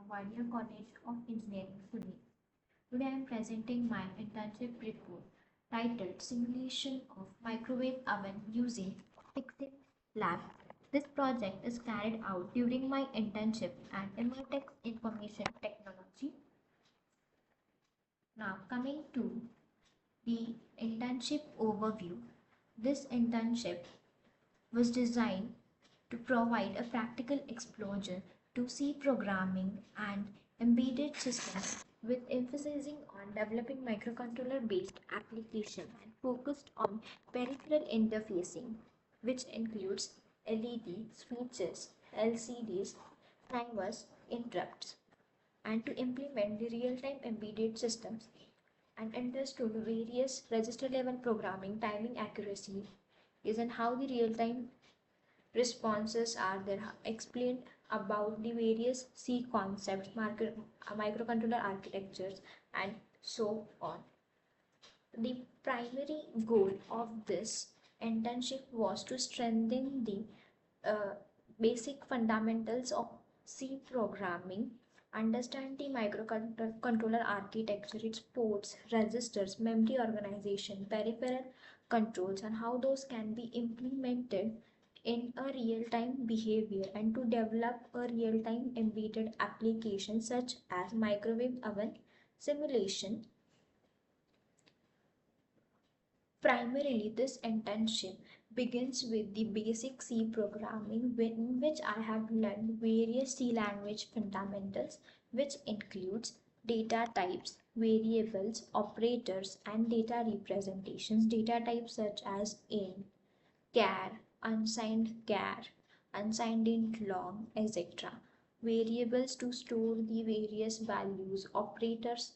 Wadiya College of Engineering, Pune. Today I am presenting my internship report titled Simulation of Microwave Oven Using EMERTXE Lab. This project is carried out during my internship at EMERTXE Information Technology. Now coming to the internship overview. This internship was designed to provide a practical exposure to C programming and embedded systems with emphasis on developing microcontroller based application and focused on peripheral interfacing, which includes LED switches, LCDs, timers, interrupts, and to implement the real-time embedded systems and understood various register level programming, timing accuracy is and how the real-time responses are there explained about the various C concepts, microcontroller architectures, and so on. The primary goal of this internship was to strengthen the basic fundamentals of C programming, understand the microcontroller architecture, its ports, registers, memory organization, peripheral controls, and how those can be implemented in a real-time behavior, and to develop a real-time embedded application such as microwave oven simulation. Primarily, this internship begins with the basic C programming, in which I have learned various C language fundamentals, which includes data types, variables, operators, and data representations. Data types such as int, char, unsigned int long, etc. Variables to store the various values, operators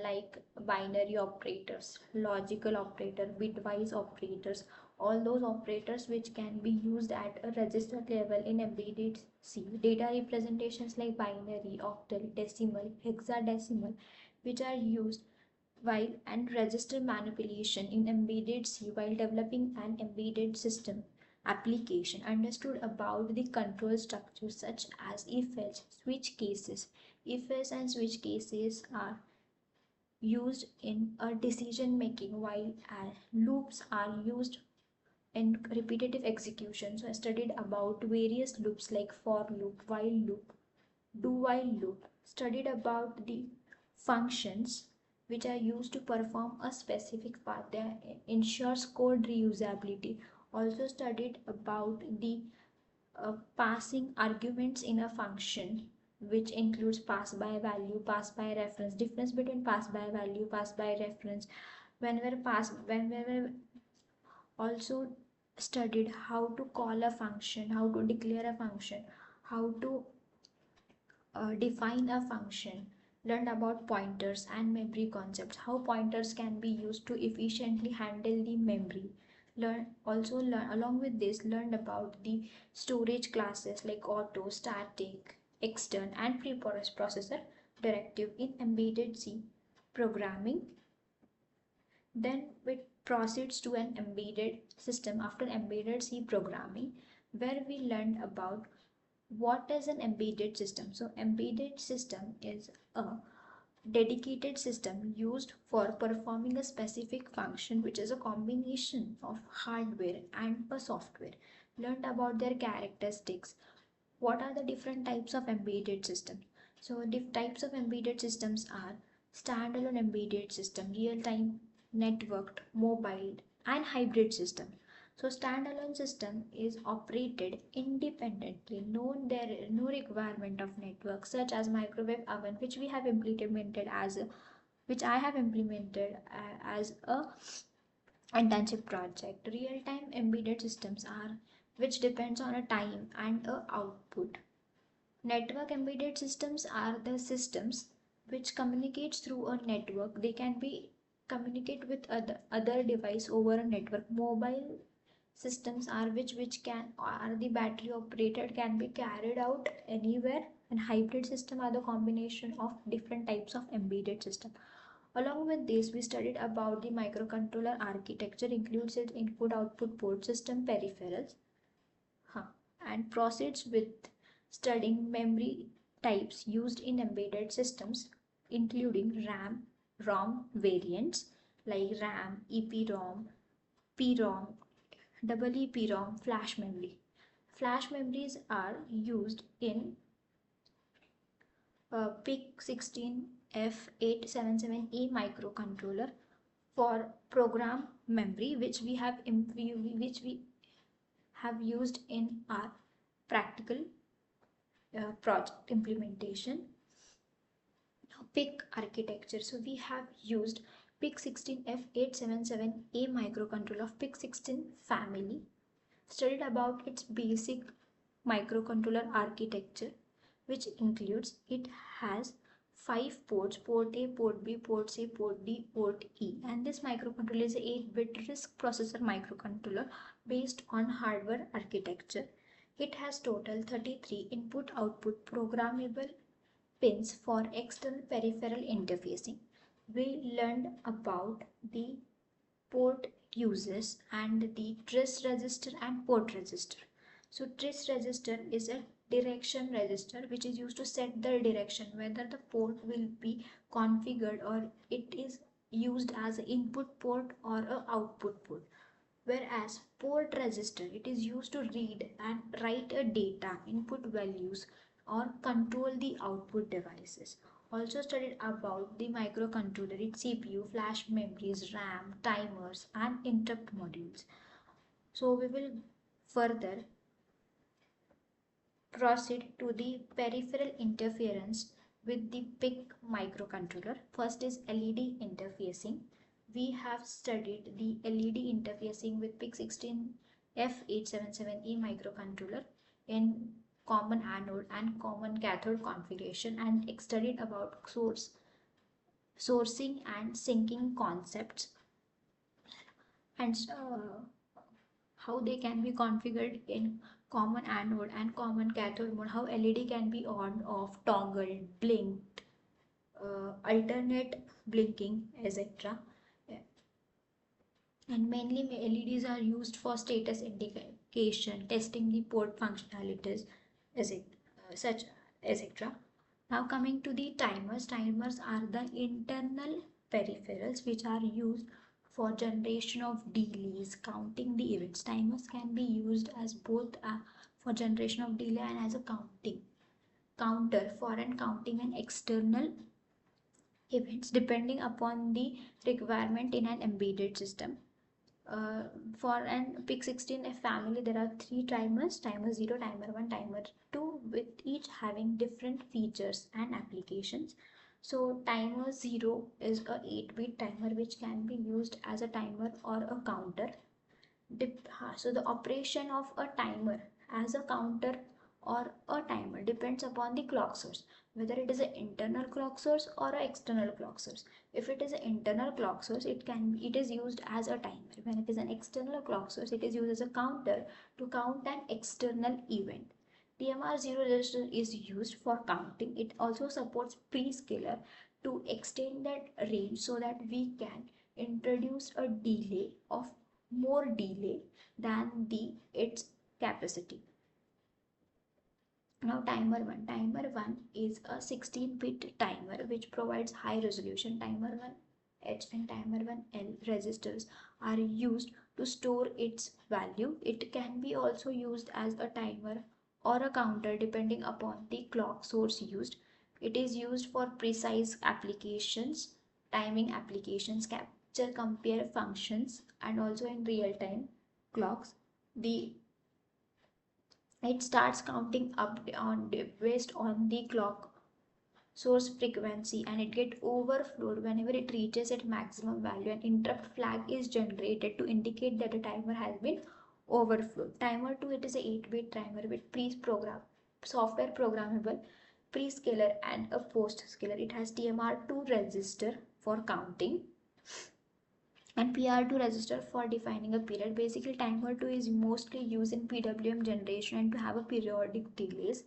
like binary operators, logical operator, bitwise operators, all those operators which can be used at a register level in embedded C. Data representations like binary, octal, decimal, hexadecimal, which are used while and register manipulation in embedded C while developing an embedded system application. Understood about the control structures such as if-else, switch cases. If-else and switch cases are used in a decision making, while loops are used in repetitive execution. So I studied about various loops like for loop, while loop, do while loop. Studied about the functions which are used to perform a specific path that ensures code reusability. Also studied about the passing arguments in a function, which includes pass by value, pass by reference, difference between pass by value, pass by reference. Whenever also studied how to call a function, how to declare a function, how to define a function. Learned about pointers and memory concepts, how pointers can be used to efficiently handle the memory. Along with this, learned about the storage classes like auto, static, extern, and preprocessor directive in embedded C programming. Then it proceeds to an embedded system after embedded C programming, where we learned about what is an embedded system. So embedded system is a dedicated system used for performing a specific function, which is a combination of hardware and a software. Learned about their characteristics. What are the different types of embedded systems? So the types of embedded systems are standalone embedded system, real-time, networked, mobile, and hybrid system. So standalone system is operated independently. There is no requirement of network, such as microwave oven, which we have implemented as a, which I have implemented as a internship project. Real-time embedded systems are which depends on a time and a output. Network embedded systems are the systems which communicates through a network. They can be communicate with other device over a network. Mobile systems are which can are the battery operated, can be carried out anywhere, and hybrid system are the combination of different types of embedded system. Along with this, we studied about the microcontroller architecture, includes its input output port system peripherals, and proceeds with studying memory types used in embedded systems, including RAM, ROM variants like RAM, EPROM, PROM, double EPROM, flash memory. Flash memories are used in PIC16F877E microcontroller for program memory, which we have used in our practical project implementation. Now, PIC architecture. So we have used PIC16F877A microcontroller of PIC16 family, studied about its basic microcontroller architecture, which includes it has 5 ports: port A, port B, port C, port D, port E. And this microcontroller is a 8-bit RISC processor microcontroller based on hardware architecture. It has total 33 input-output programmable pins for external peripheral interfacing. We learned about the port uses and the trace register and port register. So trace register is a direction register which is used to set the direction, whether the port will be configured or it is used as an input port or an output port. Whereas port register, it is used to read and write a data, input values, or control the output devices. Also studied about the microcontroller, its CPU, flash memories, RAM, timers, and interrupt modules. So we will further proceed to the peripheral interference with the PIC microcontroller. First is LED interfacing. We have studied the LED interfacing with PIC16F877E microcontroller in common anode and common cathode configuration, and studied about sourcing and sinking concepts, and how they can be configured in common anode and common cathode mode, how LED can be on, off, toggled, blinked, alternate blinking, etc. And mainly LEDs are used for status indication, testing the port functionalities, such etc. Now coming to the timers. Timers are the internal peripherals which are used for generation of delays, counting the events. Timers can be used as both for generation of delay and as a counter for and counting an external events depending upon the requirement in an embedded system. For an PIC16 family, there are 3 timers: timer 0, timer 1, timer 2, with each having different features and applications. So timer 0 is a 8-bit timer which can be used as a timer or a counter. So the operation of a timer as a counter or a timer depends upon the clock source, whether it is an internal clock source or an external clock source. If it is an internal clock source, it is used as a timer. When it is an external clock source, it is used as a counter to count an external event. TMR0 register is used for counting. It also supports prescaler to extend that range so that we can introduce a delay of more delay than its capacity. Now timer 1. Timer 1 is a 16-bit timer which provides high resolution. Timer 1H and timer 1L registers are used to store its value. It can be also used as a timer or a counter depending upon the clock source used. It is used for precise applications, timing applications, capture compare functions, and also in real-time clocks. It starts counting up based on the clock source frequency, and it gets overflowed whenever it reaches its maximum value. An interrupt flag is generated to indicate that the timer has been overflowed. Timer 2, it is a 8-bit timer with software programmable prescaler and a post scaler. It has TMR2 register for counting and PR2 register for defining a period. Basically, timer 2 is mostly used in PWM generation and to have a periodic delays.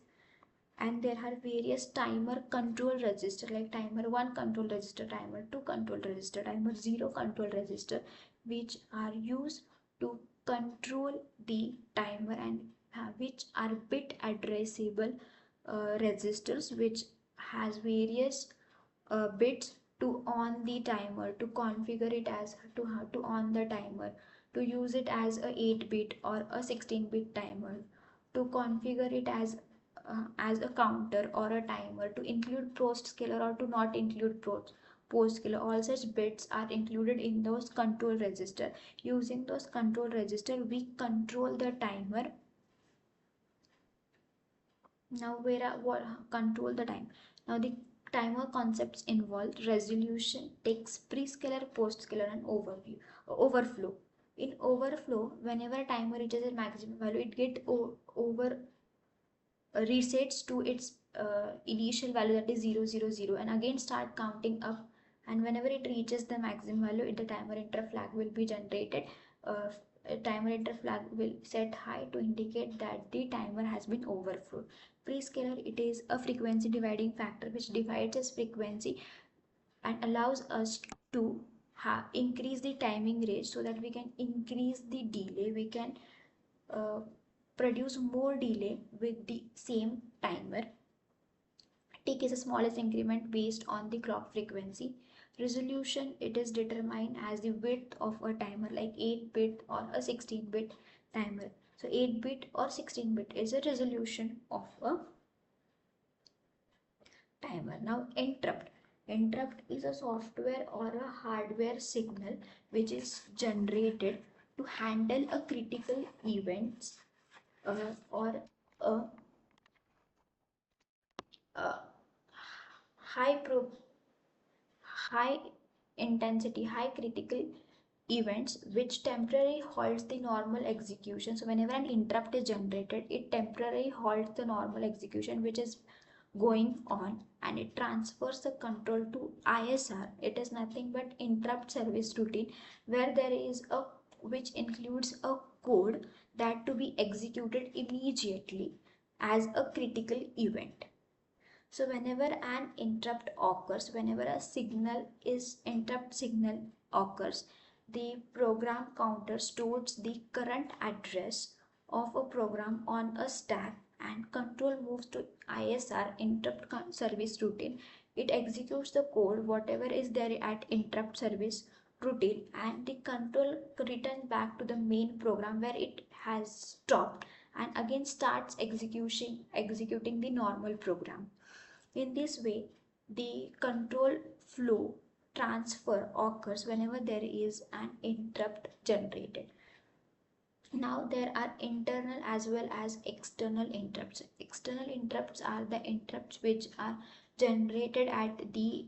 And there are various timer control register like timer 1 control register, timer 2 control register, timer 0 control register, which are used to control the timer and which are bit addressable registers which has various bits to on the timer, to configure it as to how to on the timer, to use it as a 8-bit or a 16-bit timer, to configure it as a counter or a timer, to include post scaler or to not include post scaler. All such bits are included in those control register. Using those control register, we control the timer. Now where are what control the time. Now the timer concepts involve resolution, takes prescaler, postscaler, and overflow. In overflow, whenever a timer reaches a maximum value, it get over resets to its initial value, that is 000, and again start counting up, and whenever it reaches the maximum value, the timer interrupt flag will be generated. A timer interrupt flag will set high to indicate that the timer has been overflowed. Prescaler, it is a frequency dividing factor which divides its frequency and allows us to increase the timing range so that we can increase the delay. We can uh, produce more delay with the same timer. Tick is the smallest increment based on the clock frequency. Resolution, it is determined as the width of a timer, like 8-bit or a 16-bit timer. So 8-bit or 16-bit is a resolution of a timer. Now interrupt. Interrupt is a software or a hardware signal which is generated to handle a critical events or a, a high pro high intensity, high critical events which temporarily halts the normal execution. So whenever an interrupt is generated, it temporarily halts the normal execution which is going on, and it transfers the control to ISR. It is nothing but interrupt service routine, where there is a which includes a code that to be executed immediately as a critical event. So whenever an interrupt occurs, whenever a signal is interrupt signal occurs, the program counter stores the current address of a program on a stack, and control moves to ISR, interrupt service routine. It executes the code whatever is there at interrupt service routine, and the control returns back to the main program where it has stopped, and again starts executing the normal program. In this way, the control flow transfer occurs whenever there is an interrupt generated. Now there are internal as well as external interrupts. External interrupts are the interrupts which are generated at the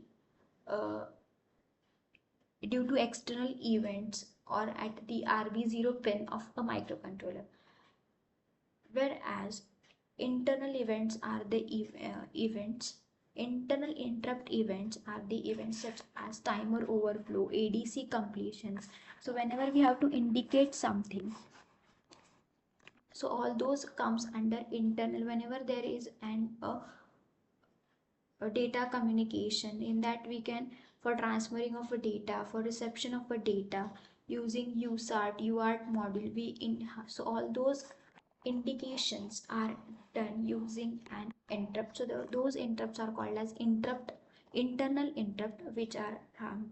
uh, due to external events or at the RB0 pin of a microcontroller. Whereas internal events are the events. Internal interrupt events are the events such as timer overflow, ADC completions. So whenever we have to indicate something, so all those comes under internal. Whenever there is a data communication, in that we can, for transferring of a data, for reception of a data using UART module, so all those indications are done using an interrupt. So those interrupts are called as internal interrupt, which are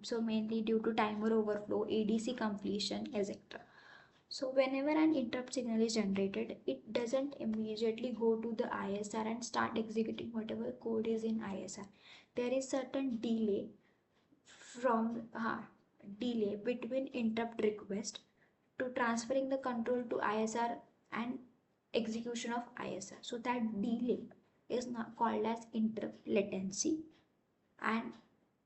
so mainly due to timer overflow, ADC completion, etc. So whenever an interrupt signal is generated, it doesn't immediately go to the ISR and start executing whatever code is in ISR. There is certain from delay between interrupt request to transferring the control to ISR and execution of ISR. So that delay is not called as interrupt latency, and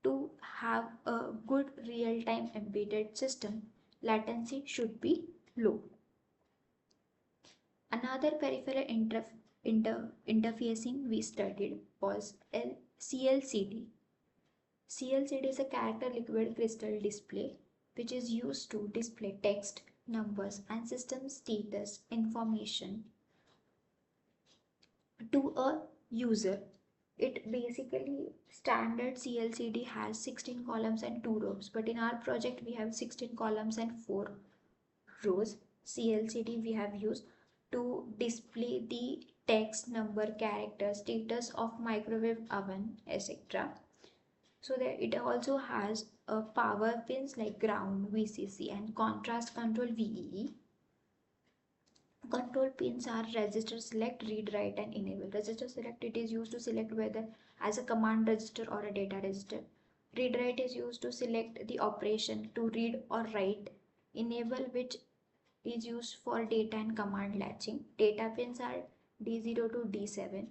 to have a good real-time embedded system, latency should be low. Another peripheral interfacing we studied was CLCD. CLCD is a character liquid crystal display which is used to display text, numbers, and system status information to a user. It basically, standard CLCD has 16 columns and 2 rows, but in our project we have 16 columns and 4 rows. CLCD we have used to display the text, number, character, status of microwave oven, etc. So that it also has power pins like ground, VCC, and contrast control, VEE. Control pins are register select, read write, and enable. Register select, it is used to select whether as a command register or a data register. Read write is used to select the operation to read or write. Enable, which is used for data and command latching. Data pins are D0 to D7.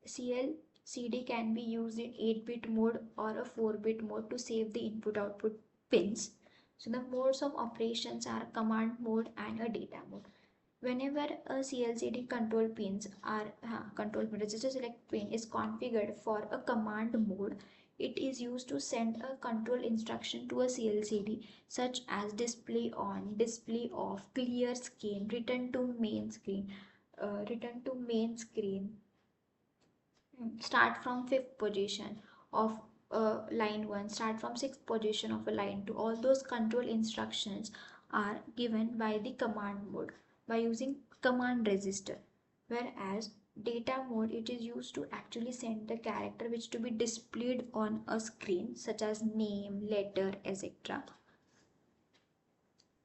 CLCD can be used in 8-bit mode or a 4-bit mode to save the input output pins. So the modes of operations are command mode and a data mode. Whenever a CLCD control pins are control register select pin is configured for a command mode, it is used to send a control instruction to a CLCD such as display on, display off, clear screen, return to main screen, start from fifth position of line 1, start from sixth position of a line 2. All those control instructions are given by the command mode by using command register, whereas data mode, it is used to actually send the character which to be displayed on a screen such as name, letter, etc.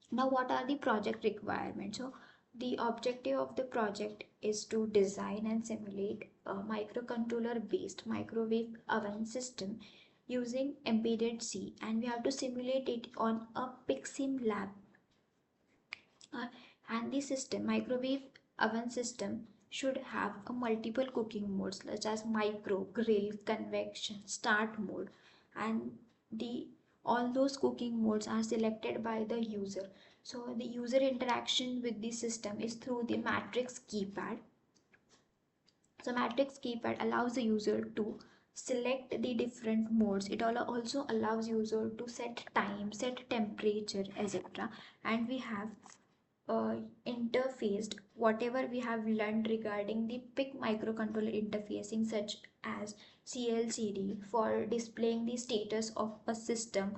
Now what are the project requirements? So the objective of the project is to design and simulate a microcontroller based microwave oven system using embedded C, and we have to simulate it on a PICSIM lab. And the system microwave oven system should have a multiple cooking modes such as micro, grill, convection, start mode, and the all those cooking modes are selected by the user. So the user interaction with the system is through the matrix keypad. So matrix keypad allows the user to select the different modes. It also allows user to set time, set temperature, etc. And we have interfaced whatever we have learned regarding the PIC microcontroller interfacing such as CLCD for displaying the status of a system,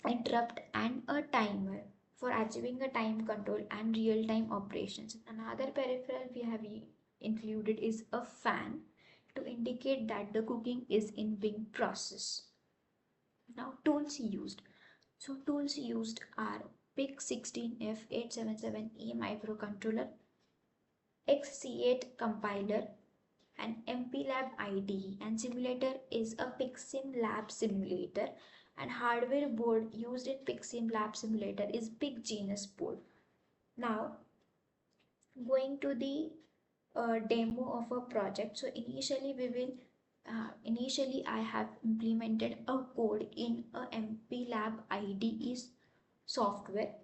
interrupt, and a timer for achieving a time control and real-time operations. Another peripheral we have included is a fan to indicate that the cooking is in being process. Now tools used. So tools used are PIC16F877E microcontroller, XC8 compiler, and MPLAB IDE, and simulator is a PICSIM lab simulator, and hardware board used in PICSIM lab simulator is PIC Genus board. Now going to the demo of a project. So initially I have implemented a code in a MPLAB IDE software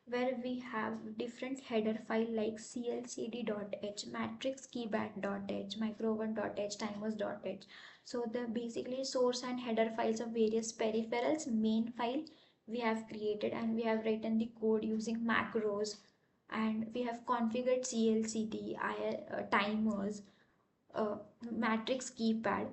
where we have different header file like clcd.h, matrix keypad.h, microoven.h, timers.h. So the basically source and header files of various peripherals, main file we have created, and we have written the code using macros, and we have configured clcd, timers, matrix keypad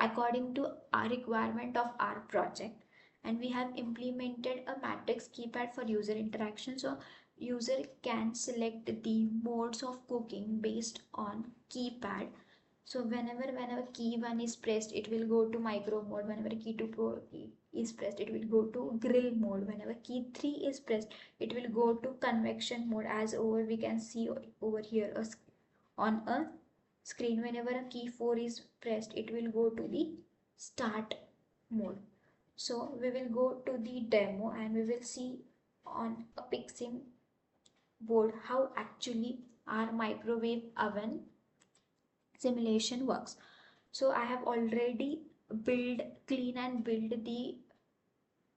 according to our requirement of our project, and we have implemented a matrix keypad for user interaction. So user can select the modes of cooking based on keypad. So whenever key 1 is pressed, it will go to micro mode. Whenever key 2 is pressed, it will go to grill mode. Whenever key 3 is pressed, it will go to convection mode, as over we can see over here on a screen. Whenever a key 4 is pressed, it will go to the start mode. So we will go to the demo and we will see on a PICSIM board how actually our microwave oven simulation works. So I have already clean and build the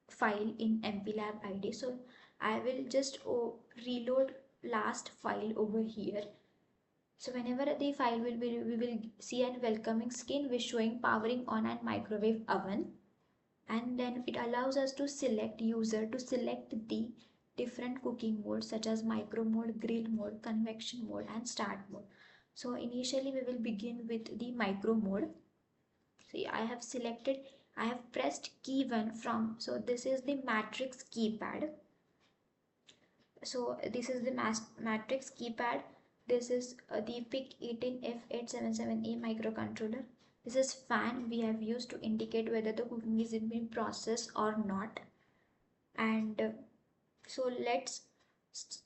file in MPLAB ID. So I will just reload last file over here. So whenever the file will be, we will see a welcoming screen with showing powering on and microwave oven, and then it allows us to select the different cooking modes such as micro mode, grill mode, convection mode, and start mode. So initially we will begin with the micro mode. See, I have pressed key 1 from, so this is the matrix keypad. So this is the matrix keypad This is the PIC 18F877A microcontroller. This is fan we have used to indicate whether the cooking is in process or not. And so let's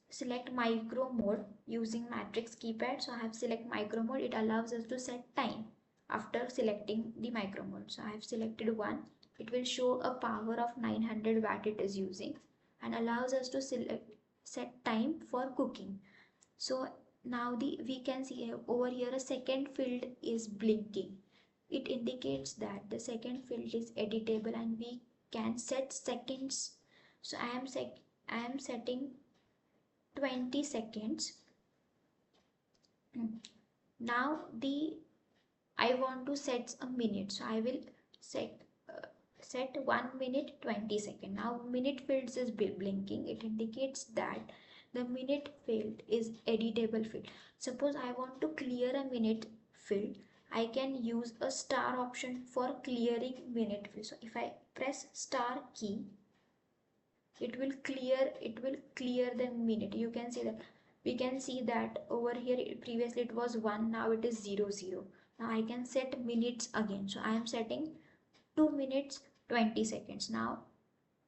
select micro mode using matrix keypad. So I have select micro mode. It allows us to set time after selecting the micro mode. So I have selected one. It will show a power of 900 watt it is using and allows us to set time for cooking. So now we can see over here a second field is blinking. It indicates that the second field is editable and we can set seconds. So I am setting 20 seconds. Now the I want to set a minute, so I will set set 1 minute 20 second. Now minute fields is blinking. It indicates that the minute field is editable field. Suppose I want to clear a minute field, I can use a star option for clearing minute field. So if I press star key, it will clear the minute. You can see that we can see that over here previously it was 1, now it is 0 0. Now I can set minutes again. So I am setting 2 minutes 20 seconds. Now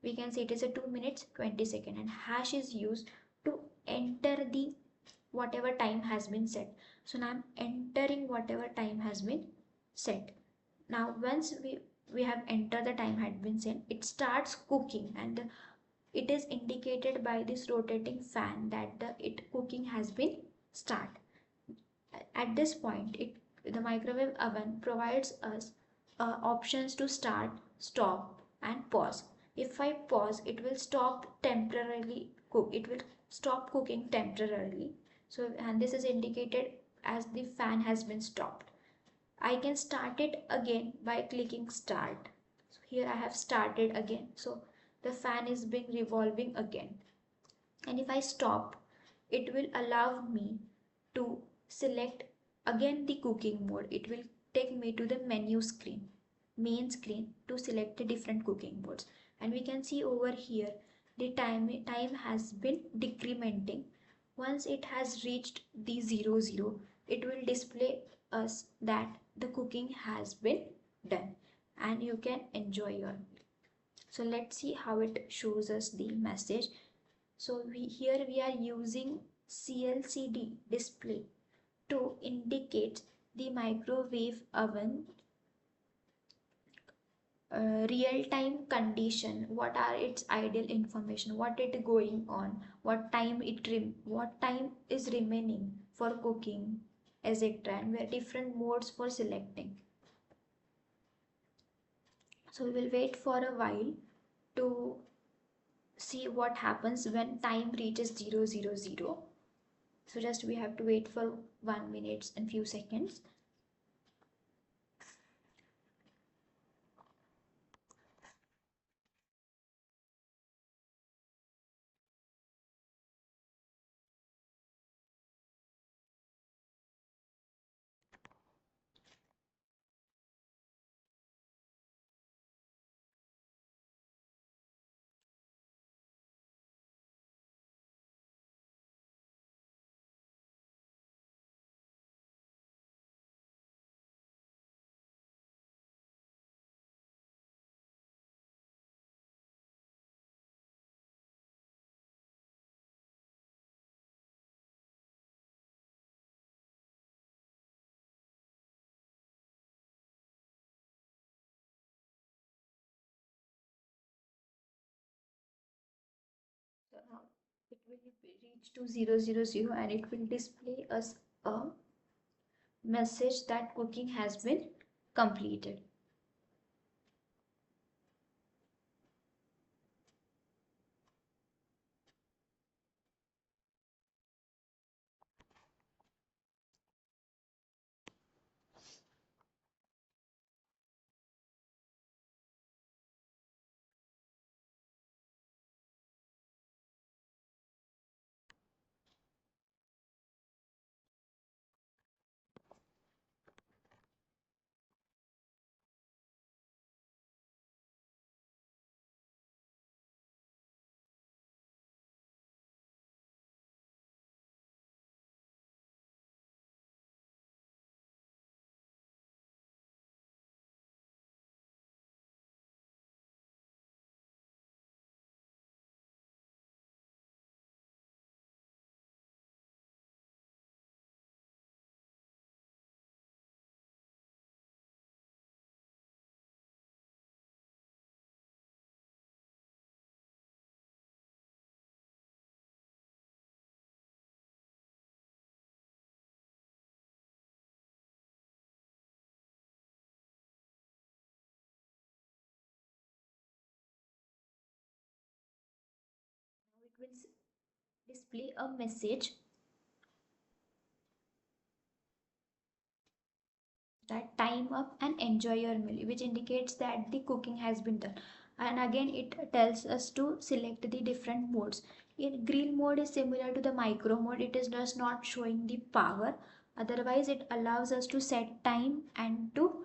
we can see it is a 2 minutes 20 second, and hash is used to enter the whatever time has been set. So now I'm entering whatever time has been set. Now once we have entered the time had been set, it starts cooking, and it is indicated by this rotating fan that the cooking has been start. At this point, the microwave oven provides us options to start, stop, and pause. If I pause, it will stop temporarily cook. It will stop cooking temporarily. So, and this is indicated as the fan has been stopped. I can start it again by clicking start. So here I have started again. So the fan is being revolving again. And if I stop, it will allow me to select again the cooking mode. It will take me to the menu screen, main screen, to select the different cooking modes. And we can see over here the time has been decrementing. Once it has reached the 0 0, it will display us that the cooking has been done and you can enjoy your meal. So let's see how it shows us the message. So here we are using CLCD display to indicate the microwave oven real-time condition. What are its ideal information, what it going on, what time is remaining for cooking, etc. And we have different modes for selecting. So we will wait for a while to see what happens when time reaches 0 0 0. So just we have to wait for 1 minute and few seconds. So now it will reach to 0 0 0 and it will display us a message that cooking has been completed. will display a message that time up and enjoy your meal, which indicates that the cooking has been done. And again it tells us to select the different modes. In grill mode is similar to the micro mode, it is just not showing the power. Otherwise it allows us to set time and to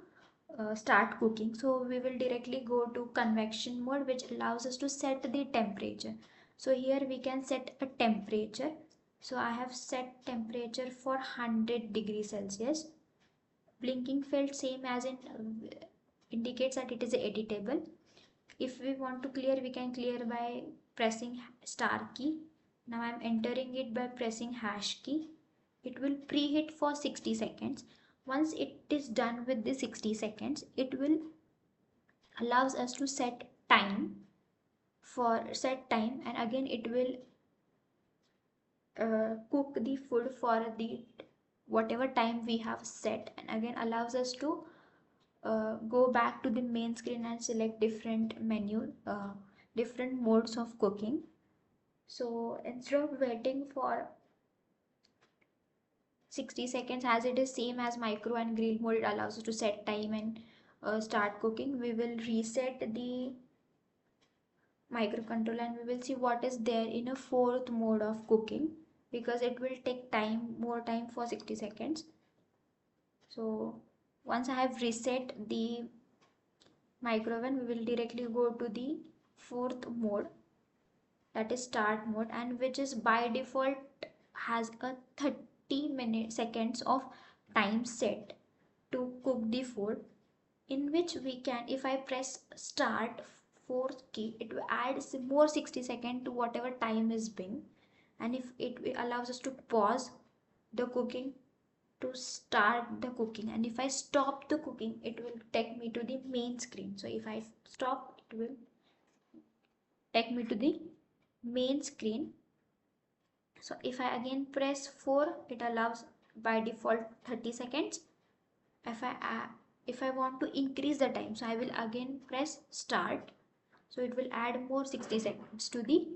start cooking. So we will directly go to convection mode, which allows us to set the temperature. So here we can set a temperature. So I have set temperature for 100 degrees Celsius. Blinking field same as in indicates that it is editable. If we want to clear, we can clear by pressing star key. Now I am entering it by pressing hash key. It will preheat for 60 seconds. Once it is done with the 60 seconds, it will allows us to set time, and again it will cook the food for the whatever time we have set, and again allows us to go back to the main screen and select different modes of cooking. So instead of waiting for 60 seconds, as it is same as micro and grill mode, it allows us to set time and start cooking. We will reset the microcontroller and we will see what is there in a fourth mode of cooking, because it will take more time for 60 seconds. So once I have reset the micro oven, we will directly go to the fourth mode, that is start mode, and which is by default has a 30 seconds of time set to cook the food, in which we can, if I press start fourth key, it will add more 60 seconds to whatever time is being. And if it allows us to pause the cooking to start the cooking, and if I stop the cooking, it will take me to the main screen. So if I stop, it will take me to the main screen. So if I again press 4, it allows by default 30 seconds. If I want to increase the time, so I will again press start, so it will add more 60 seconds to the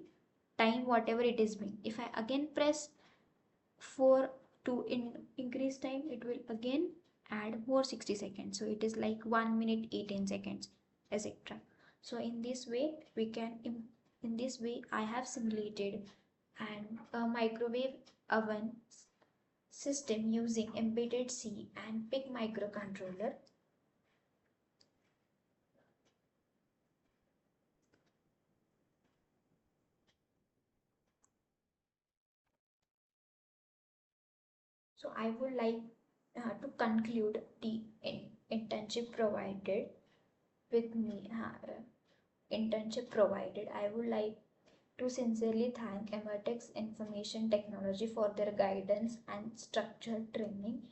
time whatever it is being. If I again press 4 to increase time, it will again add more 60 seconds, so it is like 1 minute 18 seconds, etc. So in this way we can in this way I have simulated and a microwave oven system using embedded C and PIC microcontroller. So I would like to conclude the internship provided with me. Internship provided. I would like to sincerely thank EMERTXE Information Technology for their guidance and structured training,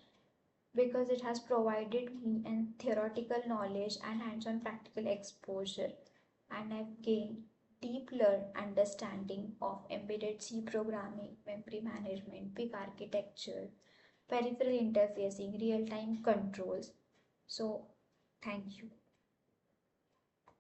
because it has provided me an theoretical knowledge and hands-on practical exposure, and I've gained deep learned understanding of embedded C programming, memory management, big architecture, peripheral interfacing, real-time controls. So thank you.